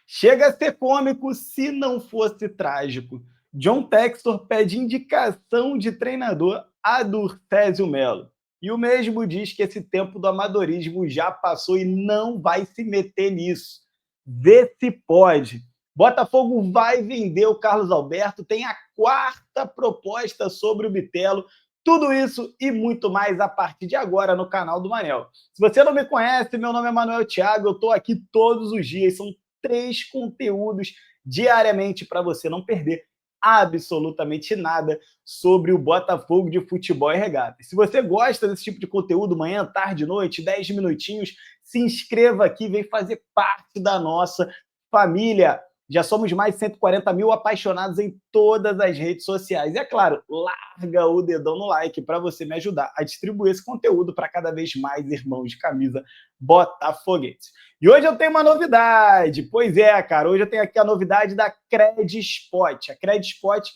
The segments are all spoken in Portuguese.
Chega a ser cômico se não fosse trágico. John Textor pede indicação de treinador a Durcésio Melo. E o mesmo diz que esse tempo do amadorismo já passou e não vai se meter nisso. Vê se pode. Botafogo vai vender o Carlos Alberto, tem a quarta proposta sobre o Bitelo. Tudo isso e muito mais a partir de agora no canal do Manel. Se você não me conhece, meu nome é Manuel Thiago, eu estou aqui todos os dias, são 3 conteúdos diariamente para você não perder absolutamente nada sobre o Botafogo de futebol e regata. Se você gosta desse tipo de conteúdo, manhã, tarde, noite, 10 minutinhos, se inscreva aqui, vem fazer parte da nossa família. Já somos mais de 140 mil apaixonados em todas as redes sociais. E é claro, larga o dedão no like para você me ajudar a distribuir esse conteúdo para cada vez mais irmãos de camisa botafoguenses. E hoje eu tenho uma novidade. Pois é, cara, hoje eu tenho aqui a novidade da Credspot. A Credspot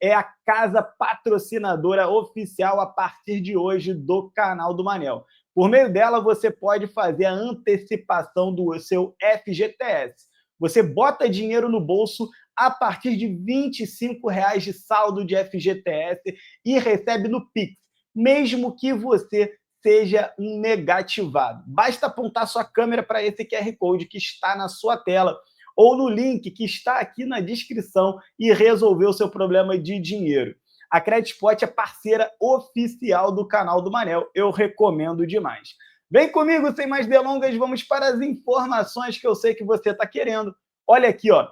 é a casa patrocinadora oficial a partir de hoje do canal do Manel. Por meio dela, você pode fazer a antecipação do seu FGTS. Você bota dinheiro no bolso a partir de R$ 25 de saldo de FGTS e recebe no Pix, mesmo que você seja um negativado. Basta apontar sua câmera para esse QR Code que está na sua tela ou no link que está aqui na descrição e resolver o seu problema de dinheiro. A Credspot é parceira oficial do canal do Manel. Eu recomendo demais. Vem comigo, sem mais delongas, vamos para as informações que eu sei que você está querendo. Olha aqui, ó.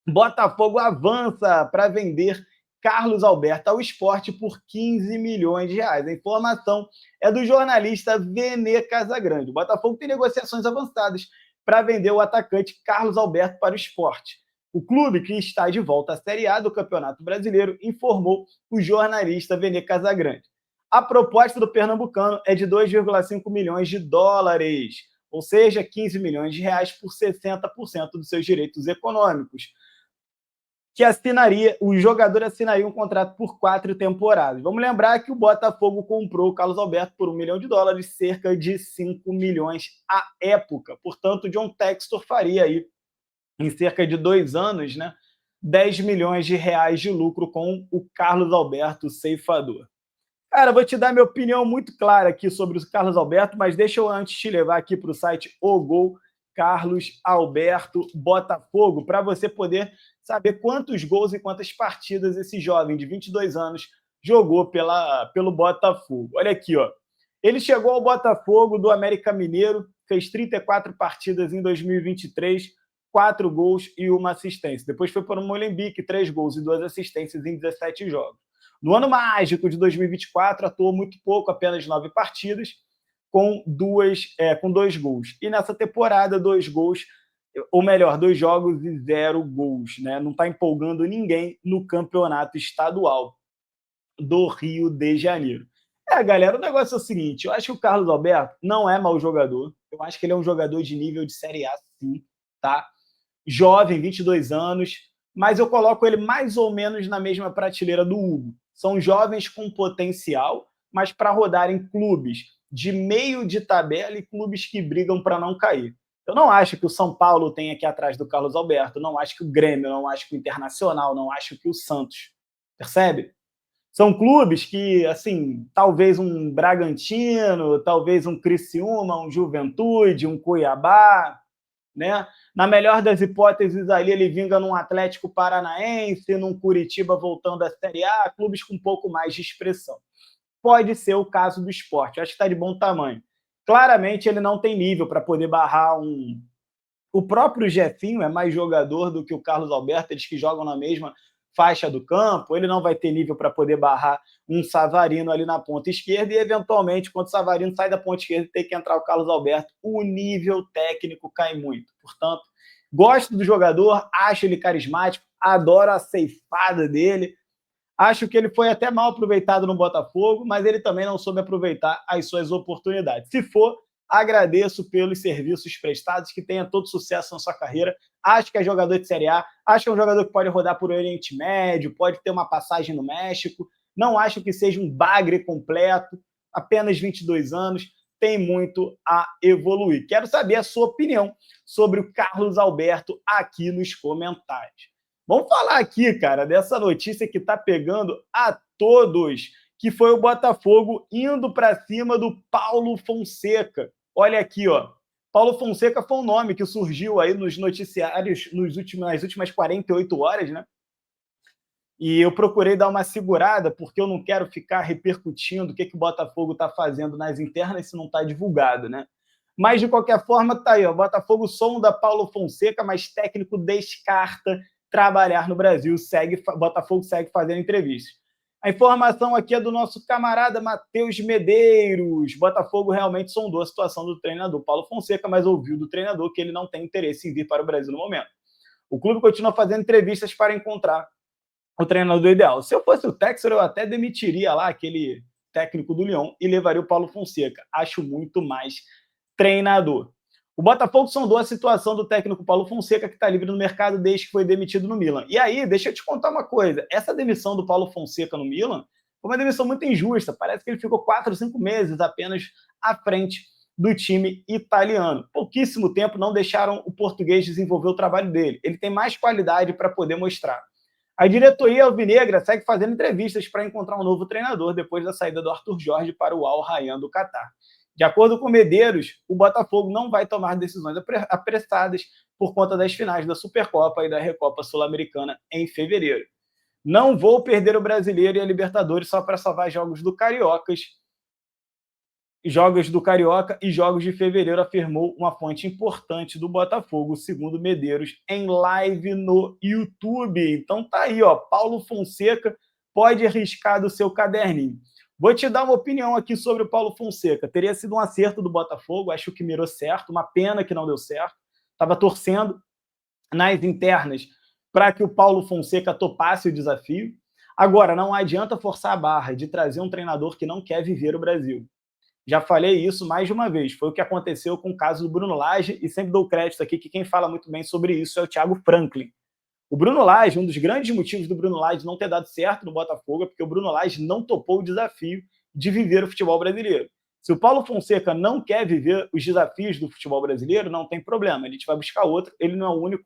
Botafogo avança para vender Carlos Alberto ao Sport por 15 milhões de reais. A informação é do jornalista Vene Casagrande. O Botafogo tem negociações avançadas para vender o atacante Carlos Alberto para o Sport. O clube, que está de volta à Série A do Campeonato Brasileiro, informou o jornalista Vene Casagrande. A proposta do pernambucano é de 2,5 milhões de dólares, ou seja, 15 milhões de reais por 60% dos seus direitos econômicos, que o jogador assinaria um contrato por 4 temporadas. Vamos lembrar que o Botafogo comprou o Carlos Alberto por $1 milhão, cerca de 5 milhões à época. Portanto, John Textor faria aí, em cerca de 2 anos, né, 10 milhões de reais de lucro com o Carlos Alberto ceifador. Cara, vou te dar minha opinião muito clara aqui sobre o Carlos Alberto, mas deixa eu antes te levar aqui para o site O Gol Carlos Alberto Botafogo, para você poder saber quantos gols e quantas partidas esse jovem de 22 anos jogou pelo Botafogo. Olha aqui, ó. Ele chegou ao Botafogo do América Mineiro, fez 34 partidas em 2023, 4 gols e 1 assistência. Depois foi para o Molenbeek, 3 gols e 2 assistências em 17 jogos. No ano mágico de 2024, atuou muito pouco, apenas 9 partidas, com 2 gols. E nessa temporada, 2 gols, ou melhor, 2 jogos e 0 gols. Né? Não está empolgando ninguém no campeonato estadual do Rio de Janeiro. Galera, o negócio é o seguinte, eu acho que o Carlos Alberto não é mau jogador, eu acho que ele é um jogador de nível de Série A, sim, tá? Jovem, 22 anos, mas eu coloco ele mais ou menos na mesma prateleira do Hugo. São jovens com potencial, mas para rodar em clubes de meio de tabela e clubes que brigam para não cair. Eu não acho que o São Paulo tenha aqui atrás do Carlos Alberto, não acho que o Grêmio, não acho que o Internacional, não acho que o Santos. Percebe? São clubes que, assim, talvez um Bragantino, talvez um Criciúma, um Juventude, um Cuiabá, né? Na melhor das hipóteses, ali ele vinga num Atlético Paranaense, num Curitiba voltando à Série A, clubes com um pouco mais de expressão. Pode ser o caso do Sport, acho que está de bom tamanho. Claramente ele não tem nível para poder barrar um... O próprio Jefinho é mais jogador do que o Carlos Alberto, eles que jogam na mesma faixa do campo, ele não vai ter nível para poder barrar um Savarino ali na ponta esquerda e, eventualmente, quando o Savarino sai da ponta esquerda e tem que entrar o Carlos Alberto, o nível técnico cai muito. Portanto, gosto do jogador, acho ele carismático, adoro a ceifada dele, acho que ele foi até mal aproveitado no Botafogo, mas ele também não soube aproveitar as suas oportunidades. Se for, agradeço pelos serviços prestados, que tenha todo sucesso na sua carreira. Acho que é jogador de Série A, acho que é um jogador que pode rodar por Oriente Médio, pode ter uma passagem no México. Não acho que seja um bagre completo, apenas 22 anos. tem muito a evoluir. Quero saber a sua opinião sobre o Carlos Alberto aqui nos comentários. Vamos falar aqui, cara, dessa notícia que está pegando a todos, que foi o Botafogo indo para cima do Paulo Fonseca. Olha aqui, ó. Paulo Fonseca foi um nome que surgiu aí nos noticiários nas últimas 48 horas, né? E eu procurei dar uma segurada, porque eu não quero ficar repercutindo o que o Botafogo está fazendo nas internas se não está divulgado, né? Mas, de qualquer forma, tá aí, ó. Botafogo sonda Paulo Fonseca, mas técnico descarta trabalhar no Brasil. Botafogo segue fazendo entrevistas. A informação aqui é do nosso camarada Matheus Medeiros. Botafogo realmente sondou a situação do treinador Paulo Fonseca, mas ouviu do treinador que ele não tem interesse em vir para o Brasil no momento. O clube continua fazendo entrevistas para encontrar o treinador ideal. Se eu fosse o Textor, eu até demitiria lá aquele técnico do Lyon e levaria o Paulo Fonseca. Acho muito mais treinador. O Botafogo sondou a situação do técnico Paulo Fonseca, que está livre no mercado desde que foi demitido no Milan. E aí, deixa eu te contar uma coisa. Essa demissão do Paulo Fonseca no Milan foi uma demissão muito injusta. Parece que ele ficou 4, 5 meses apenas à frente do time italiano. Pouquíssimo tempo não deixaram o português desenvolver o trabalho dele. Ele tem mais qualidade para poder mostrar. A diretoria alvinegra segue fazendo entrevistas para encontrar um novo treinador depois da saída do Arthur Jorge para o Al Rayyan do Catar. De acordo com Medeiros, o Botafogo não vai tomar decisões apressadas por conta das finais da Supercopa e da Recopa Sul-Americana em fevereiro. Não vou perder o Brasileiro e a Libertadores só para salvar jogos do Carioca e jogos de fevereiro, afirmou uma fonte importante do Botafogo, segundo Medeiros, em live no YouTube. Então tá aí, ó, Paulo Fonseca pode arriscar do seu caderninho. Vou te dar uma opinião aqui sobre o Paulo Fonseca. Teria sido um acerto do Botafogo, acho que mirou certo, uma pena que não deu certo. Estava torcendo nas internas para que o Paulo Fonseca topasse o desafio. Agora, não adianta forçar a barra de trazer um treinador que não quer viver o Brasil. Já falei isso mais de uma vez. Foi o que aconteceu com o caso do Bruno Lage, e sempre dou crédito aqui que quem fala muito bem sobre isso é o Thiago Franklin. O Bruno Lage, um dos grandes motivos do Bruno Lage não ter dado certo no Botafogo é porque o Bruno Lage não topou o desafio de viver o futebol brasileiro. Se o Paulo Fonseca não quer viver os desafios do futebol brasileiro, não tem problema, a gente vai buscar outro, ele não é o único,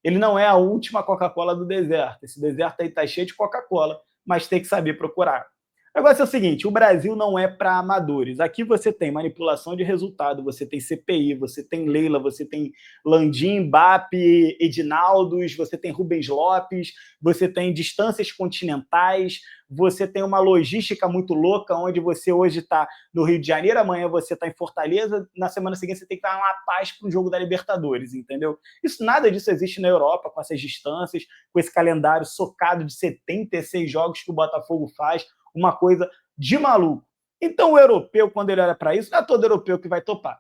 ele não é a última Coca-Cola do deserto. Esse deserto aí está cheio de Coca-Cola, mas tem que saber procurar. O negócio é o seguinte, o Brasil não é para amadores. Aqui você tem manipulação de resultado, você tem CPI, você tem Leila, você tem Landim, Mbappé, Edinaldos, você tem Rubens Lopes, você tem distâncias continentais, você tem uma logística muito louca, onde você hoje está no Rio de Janeiro, amanhã você está em Fortaleza, na semana seguinte você tem que estar em La Paz para o jogo da Libertadores, entendeu? Nada disso existe na Europa, com essas distâncias, com esse calendário socado de 76 jogos que o Botafogo faz, uma coisa de maluco. Então o europeu, quando ele olha para isso, não é todo europeu que vai topar.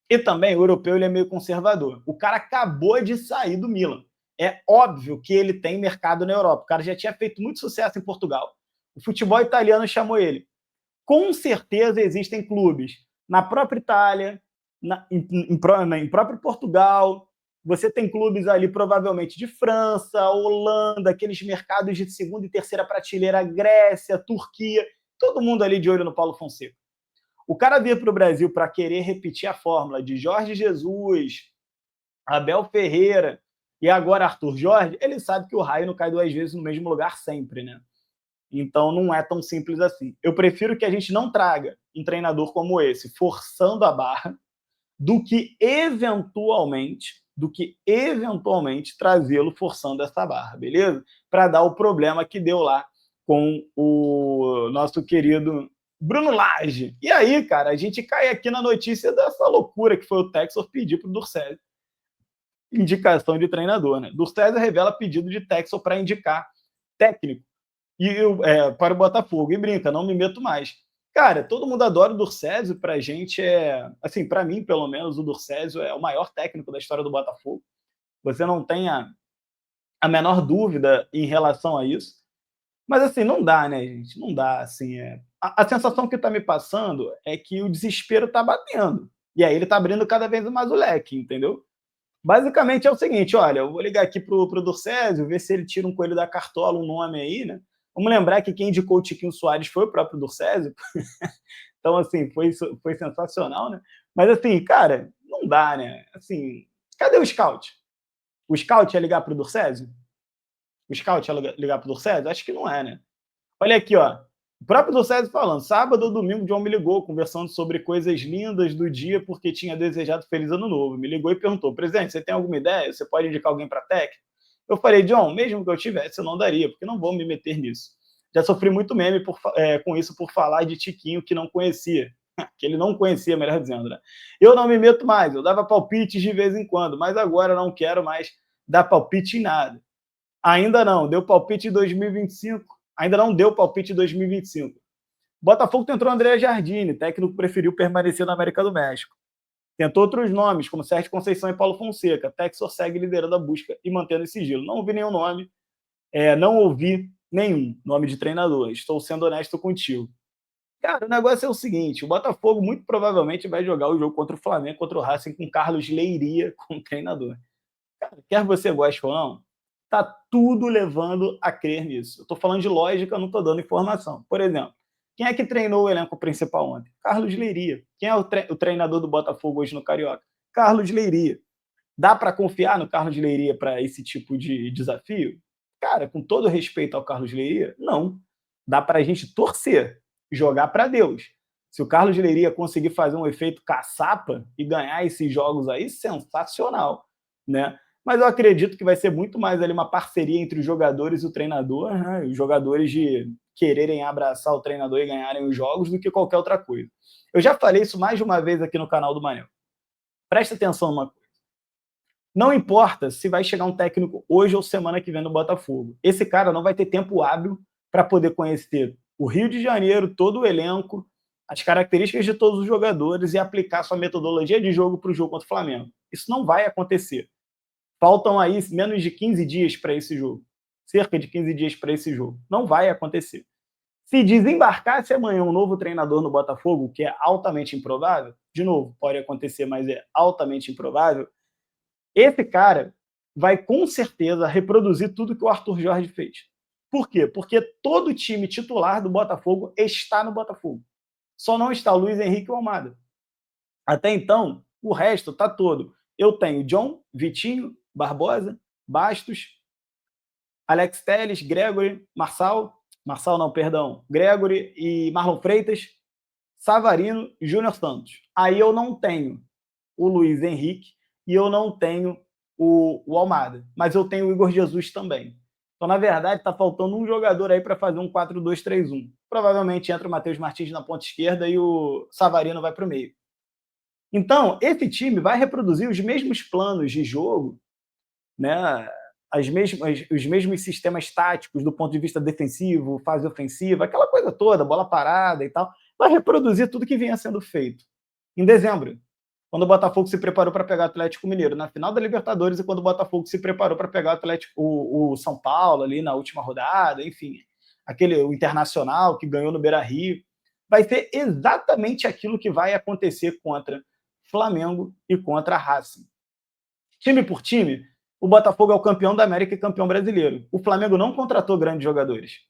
E também o europeu ele é meio conservador. O cara acabou de sair do Milan. É óbvio que ele tem mercado na Europa. O cara já tinha feito muito sucesso em Portugal. O futebol italiano chamou ele. Com certeza existem clubes na própria Itália, em próprio Portugal. Você tem clubes ali, provavelmente, de França, Holanda, aqueles mercados de segunda e terceira prateleira, Grécia, Turquia, todo mundo ali de olho no Paulo Fonseca. O cara vir para o Brasil para querer repetir a fórmula de Jorge Jesus, Abel Ferreira e agora Arthur Jorge, ele sabe que o raio não cai 2 vezes no mesmo lugar sempre, né? Então não é tão simples assim. Eu prefiro que a gente não traga um treinador como esse, forçando a barra, do que eventualmente trazê-lo forçando essa barra, beleza? Para dar o problema que deu lá com o nosso querido Bruno Lage. E aí, cara, a gente cai aqui na notícia dessa loucura que foi o Textor pedir para o Durcésio indicação de treinador, né? Durcésio revela pedido de Textor para indicar técnico para o Botafogo. E brinca, não me meto mais. Cara, todo mundo adora o Durcésio, pra gente assim, pra mim, pelo menos, o Durcésio é o maior técnico da história do Botafogo. Você não tem a menor dúvida em relação a isso. Mas, assim, não dá, né, gente? Não dá, assim, a sensação que tá me passando é que o desespero tá batendo. E aí ele tá abrindo cada vez mais o leque, entendeu? Basicamente é o seguinte, olha, eu vou ligar aqui pro Durcésio, ver se ele tira um coelho da cartola, um nome aí, né? Vamos lembrar que quem indicou o Tiquinho Soares foi o próprio Durcésio. Então, assim, foi sensacional, né? Mas, assim, cara, não dá, né? Assim, cadê o scout? O scout ia ligar pro Durcésio? O scout ia ligar pro Durcésio? Acho que não é, né? Olha aqui, ó. O próprio Durcésio falando, sábado ou domingo, John me ligou, conversando sobre coisas lindas do dia, porque tinha desejado feliz ano novo. Me ligou e perguntou, presidente, você tem alguma ideia? Você pode indicar alguém para técnico? Eu falei, John, mesmo que eu tivesse, eu não daria, porque não vou me meter nisso. Já sofri muito meme com isso por falar de Tiquinho que não conhecia. Que ele não conhecia, melhor dizendo, né? Eu não me meto mais, eu dava palpites de vez em quando, mas agora não quero mais dar palpite em nada. Ainda não, deu palpite em 2025. Ainda não deu palpite em 2025. Botafogo tentou André Jardine, técnico preferiu permanecer na América do México. Tentou outros nomes, como Sérgio Conceição e Paulo Fonseca. Texor segue liderando a busca e mantendo esse sigilo. Não ouvi nenhum nome, não ouvi nenhum nome de treinador. Estou sendo honesto contigo. Cara, o negócio é o seguinte, o Botafogo muito provavelmente vai jogar o jogo contra o Flamengo, contra o Racing, com Carlos Leiria como treinador. Cara, quer você goste ou não, tá tudo levando a crer nisso. Eu tô falando de lógica, eu não tô dando informação. Por exemplo, quem é que treinou o elenco principal ontem? Carlos Leiria. Quem é o treinador do Botafogo hoje no Carioca? Carlos Leiria. Dá para confiar no Carlos Leiria para esse tipo de desafio? Cara, com todo respeito ao Carlos Leiria, não. Dá para a gente torcer, jogar para Deus. Se o Carlos Leiria conseguir fazer um efeito caçapa e ganhar esses jogos aí, sensacional, né? Mas eu acredito que vai ser muito mais ali uma parceria entre os jogadores e o treinador, né? Os jogadores de quererem abraçar o treinador e ganharem os jogos do que qualquer outra coisa. Eu já falei isso mais de uma vez aqui no canal do Manel. Presta atenção numa coisa. Não importa se vai chegar um técnico hoje ou semana que vem no Botafogo. Esse cara não vai ter tempo hábil para poder conhecer o Rio de Janeiro, todo o elenco, as características de todos os jogadores e aplicar sua metodologia de jogo para o jogo contra o Flamengo. Isso não vai acontecer. Faltam aí menos de 15 dias para esse jogo. Cerca de 15 dias para esse jogo. Não vai acontecer. Se desembarcasse amanhã um novo treinador no Botafogo, que é altamente improvável, de novo, pode acontecer, mas é altamente improvável, esse cara vai com certeza reproduzir tudo que o Arthur Jorge fez. Por quê? Porque todo o time titular do Botafogo está no Botafogo. Só não está o Luiz Henrique Almada. Até então, o resto está todo. Eu tenho John, Vitinho, Barbosa, Bastos, Alex Telles, Gregory, Marçal não, perdão, Gregory e Marlon Freitas, Savarino e Júnior Santos. Aí eu não tenho o Luiz Henrique e eu não tenho o Almada, mas eu tenho o Igor Jesus também. Então, na verdade, está faltando um jogador aí para fazer um 4-2-3-1. Provavelmente entra o Matheus Martins na ponta esquerda e o Savarino vai para o meio. Então, esse time vai reproduzir os mesmos planos de jogo, né? Os mesmos sistemas táticos do ponto de vista defensivo, fase ofensiva, aquela coisa toda, bola parada e tal. Vai reproduzir tudo que vinha sendo feito. Em dezembro, quando o Botafogo se preparou para pegar o Atlético Mineiro na final da Libertadores e quando o Botafogo se preparou para pegar o São Paulo ali na última rodada, enfim, o Internacional que ganhou no Beira-Rio, vai ser exatamente aquilo que vai acontecer contra Flamengo e contra a Racing. Time por time, o Botafogo é o campeão da América e campeão brasileiro. O Flamengo não contratou grandes jogadores.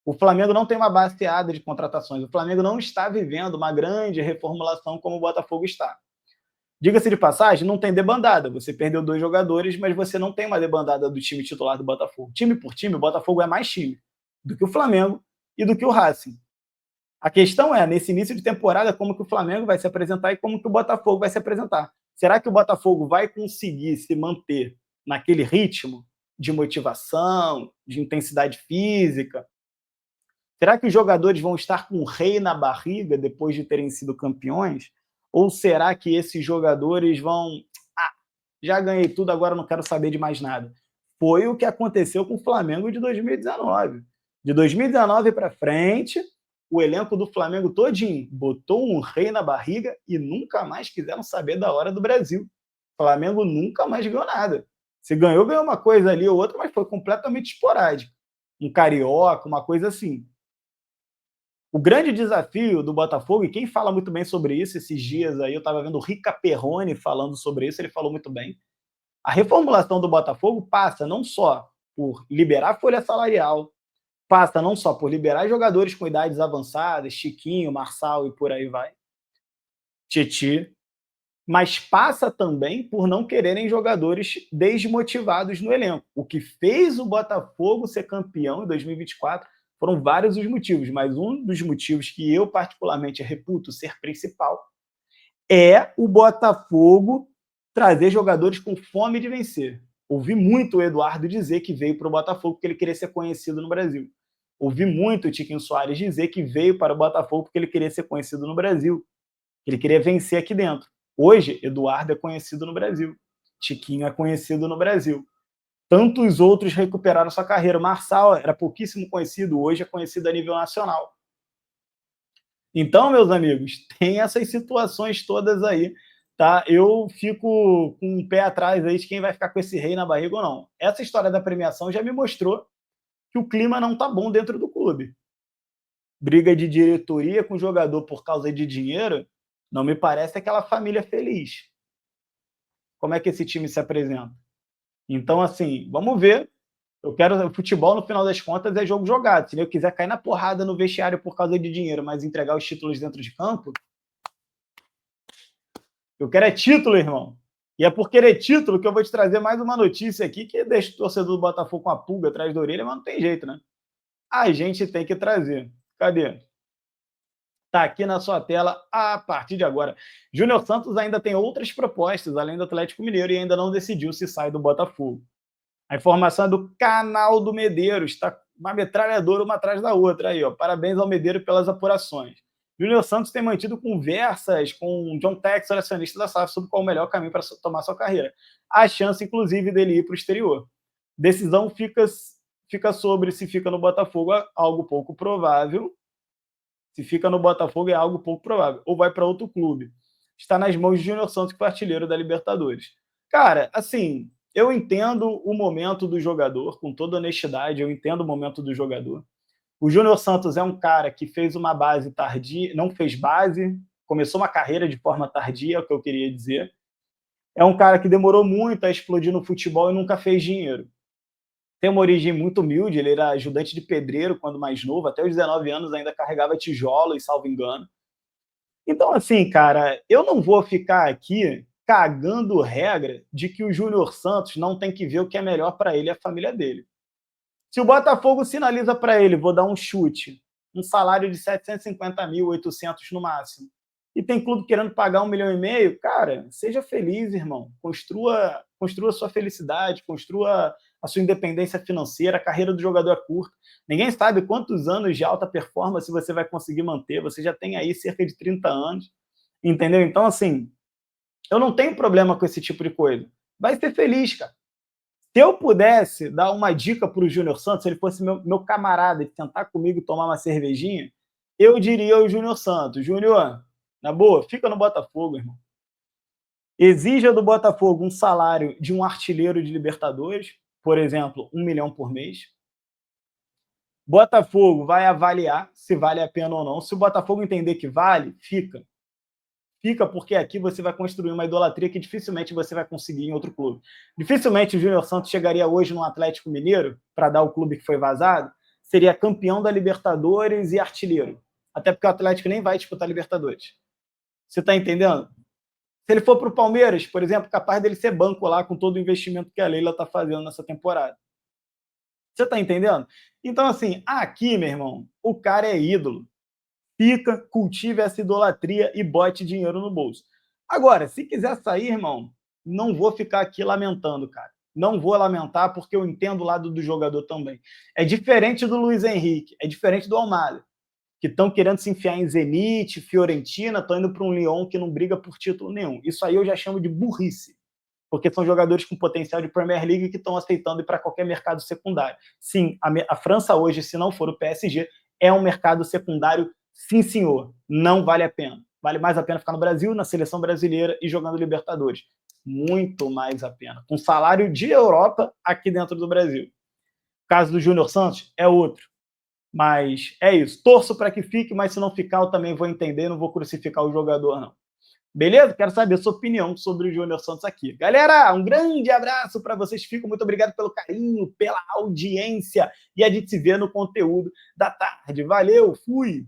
O Flamengo não tem uma baseada de contratações. O Flamengo não está vivendo uma grande reformulação como o Botafogo está. Diga-se de passagem, não tem debandada. Você perdeu 2 jogadores, mas você não tem uma debandada do time titular do Botafogo. Time por time, o Botafogo é mais time do que o Flamengo e do que o Racing. A questão é, nesse início de temporada, como que o Flamengo vai se apresentar e como que o Botafogo vai se apresentar. Será que o Botafogo vai conseguir se manter naquele ritmo de motivação, de intensidade física? Será que os jogadores vão estar com o rei na barriga depois de terem sido campeões? Ou será que esses jogadores vão... já ganhei tudo, agora não quero saber de mais nada. Foi o que aconteceu com o Flamengo de 2019. De 2019 para frente, o elenco do Flamengo todinho botou um rei na barriga e nunca mais quiseram saber da hora do Brasil. O Flamengo nunca mais ganhou nada. Se ganhou, ganhou uma coisa ali ou outra, mas foi completamente esporádico. Um carioca, uma coisa assim. O grande desafio do Botafogo, e quem fala muito bem sobre isso esses dias aí, eu estava vendo o Rica Perrone falando sobre isso, ele falou muito bem. A reformulação do Botafogo passa não só por liberar folha salarial, passa não só por liberar jogadores com idades avançadas, Chiquinho, Marçal e por aí vai, Titi, mas passa também por não quererem jogadores desmotivados no elenco. O que fez o Botafogo ser campeão em 2024 foram vários os motivos, mas um dos motivos que eu particularmente reputo ser principal é o Botafogo trazer jogadores com fome de vencer. Ouvi muito o Eduardo dizer que veio para o Botafogo porque ele queria ser conhecido no Brasil. Ouvi muito o Tiquinho Soares dizer que veio para o Botafogo porque ele queria ser conhecido no Brasil. Ele queria vencer aqui dentro. Hoje, Eduardo é conhecido no Brasil. Tiquinho é conhecido no Brasil. Tantos outros recuperaram sua carreira. O Marçal era pouquíssimo conhecido, hoje é conhecido a nível nacional. Então, meus amigos, tem essas situações todas aí, tá? Eu fico com um pé atrás aí de quem vai ficar com esse rei na barriga ou não. Essa história da premiação já me mostrou que o clima não tá bom dentro do clube. Briga de diretoria com jogador por causa de dinheiro, não me parece aquela família feliz. Como é que esse time se apresenta? Então, assim, vamos ver. Eu quero futebol, no final das contas, é jogo jogado. Se eu quiser cair na porrada no vestiário por causa de dinheiro, mas entregar os títulos dentro de campo, eu quero é título, irmão. E é por querer título que eu vou te trazer mais uma notícia aqui que deixa o torcedor do Botafogo com a pulga atrás da orelha, mas não tem jeito, né? A gente tem que trazer. Cadê? Tá aqui na sua tela a partir de agora. Júnior Santos ainda tem outras propostas, além do Atlético Mineiro, e ainda não decidiu se sai do Botafogo. A informação é do canal do Medeiros, está uma metralhadora uma atrás da outra. Aí, ó. Parabéns ao Medeiro pelas apurações. Júnior Santos tem mantido conversas com John Textor, acionista da SAF, sobre qual o melhor caminho para tomar sua carreira. Há chance, inclusive, dele ir para o exterior. Decisão fica sobre se fica no Botafogo, algo pouco provável. Se fica no Botafogo é algo pouco provável. Ou vai para outro clube. Está nas mãos de Júnior Santos, que é o artilheiro da Libertadores. Cara, assim, eu entendo o momento do jogador, com toda honestidade, eu entendo o momento do jogador. O Júnior Santos é um cara que fez uma base tardia, não fez base, começou uma carreira de forma tardia, é o que eu queria dizer. É um cara que demorou muito a explodir no futebol e nunca fez dinheiro. Tem uma origem muito humilde, ele era ajudante de pedreiro quando mais novo, até os 19 anos ainda carregava tijolo, salvo engano. Então, assim, cara, eu não vou ficar aqui cagando regra de que o Júnior Santos não tem que ver o que é melhor para ele e a família dele. Se o Botafogo sinaliza para ele, vou dar um chute, um salário de 750 mil, 800 no máximo, e tem clube querendo pagar 1,5 milhão, cara, seja feliz, irmão. Construa sua felicidade, construa a sua independência financeira, a carreira do jogador é curta. Ninguém sabe quantos anos de alta performance você vai conseguir manter, você já tem aí cerca de 30 anos, entendeu? Então, assim, eu não tenho problema com esse tipo de coisa. Vai ser feliz, cara. Se eu pudesse dar uma dica para o Júnior Santos, se ele fosse meu camarada de sentar comigo e tomar uma cervejinha, eu diria ao Júnior Santos: Júnior, na boa, fica no Botafogo, irmão. Exija do Botafogo um salário de um artilheiro de Libertadores, por exemplo, 1 milhão por mês. Botafogo vai avaliar se vale a pena ou não. Se o Botafogo entender que vale, fica. Fica porque aqui você vai construir uma idolatria que dificilmente você vai conseguir em outro clube. Dificilmente o Júnior Santos chegaria hoje no Atlético Mineiro, para dar o clube que foi vazado, seria campeão da Libertadores e artilheiro. Até porque o Atlético nem vai disputar Libertadores. Você está entendendo? Se ele for para o Palmeiras, por exemplo, capaz dele ser banco lá com todo o investimento que a Leila está fazendo nessa temporada. Você está entendendo? Então, assim, aqui, meu irmão, o cara é ídolo. Fica, cultive essa idolatria e bote dinheiro no bolso. Agora, se quiser sair, irmão, não vou ficar aqui lamentando, cara. Não vou lamentar porque eu entendo o lado do jogador também. É diferente do Luiz Henrique, é diferente do Almada, que estão querendo se enfiar em Zenit, Fiorentina, estão indo para um Lyon que não briga por título nenhum. Isso aí eu já chamo de burrice, porque são jogadores com potencial de Premier League que estão aceitando ir para qualquer mercado secundário. Sim, a França hoje, se não for o PSG, é um mercado secundário. Sim, senhor, não vale a pena. Vale mais a pena ficar no Brasil, na seleção brasileira e jogando Libertadores. Muito mais a pena. Com salário de Europa aqui dentro do Brasil. O caso do Júnior Santos é outro. Mas é isso. Torço para que fique, mas se não ficar, eu também vou entender, não vou crucificar o jogador, não. Beleza? Quero saber a sua opinião sobre o Júnior Santos aqui. Galera, um grande abraço para vocês. Fico muito obrigado pelo carinho, pela audiência. E a gente se vê no conteúdo da tarde. Valeu, fui!